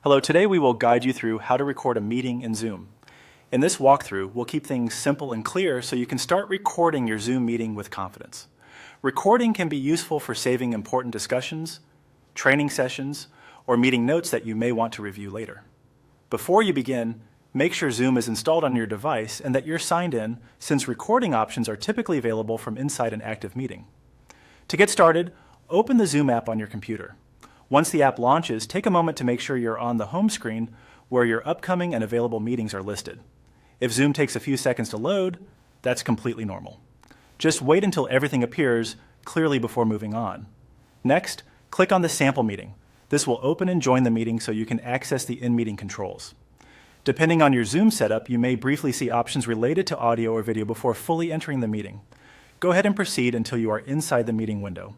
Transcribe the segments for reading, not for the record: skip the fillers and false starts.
Hello, today we will guide you through how to record a meeting in Zoom. In this walkthrough, we'll keep things simple and clear so you can start recording your Zoom meeting with confidence. Recording can be useful for saving important discussions, training sessions, or meeting notes that you may want to review later. Before you begin, make sure Zoom is installed on your device and that you're signed in, since recording options are typically available from inside an active meeting. To get started, open the Zoom app on your computer. Once the app launches, take a moment to make sure you're on the home screen where your upcoming and available meetings are listed. If Zoom takes a few seconds to load, that's completely normal. Just wait until everything appears clearly before moving on. Next, click on the sample meeting. This will open and join the meeting so you can access the in-meeting controls. Depending on your Zoom setup, you may briefly see options related to audio or video before fully entering the meeting. Go ahead and proceed until you are inside the meeting window.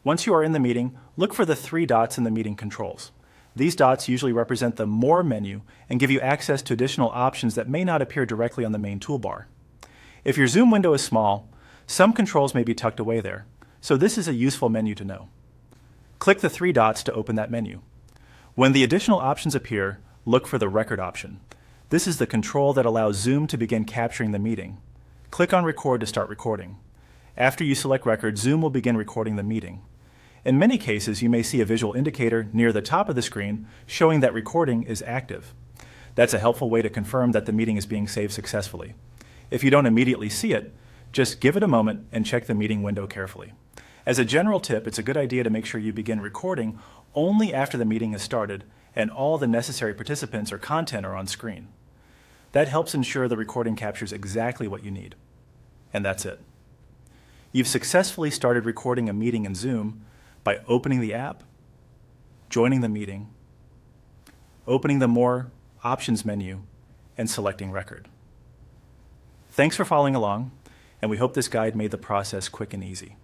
Once you are in the meeting, look for the three dots in the meeting controls. These dots usually represent the More menu and give you access to additional options that may not appear directly on the main toolbar. If your Zoom window is small, some controls may be tucked away there, so this is a useful menu to know. Click the three dots to open that menu. When the additional options appear, look for the Record option. This is the control that allows Zoom to begin capturing the meeting. Click on Record to start recording. After you select Record, Zoom will begin recording the meeting. In many cases, you may see a visual indicator near the top of the screen showing that recording is active. That's a helpful way to confirm that the meeting is being saved successfully. If you don't immediately see it, just give it a moment and check the meeting window carefully. As a general tip, it's a good idea to make sure you begin recording only after the meeting has started and all the necessary participants or content are on screen. That helps ensure the recording captures exactly what you need. And that's it. You've successfully started recording a meeting in Zoom by opening the app, joining the meeting, opening the More Options menu, and selecting Record. Thanks for following along, and we hope this guide made the process quick and easy.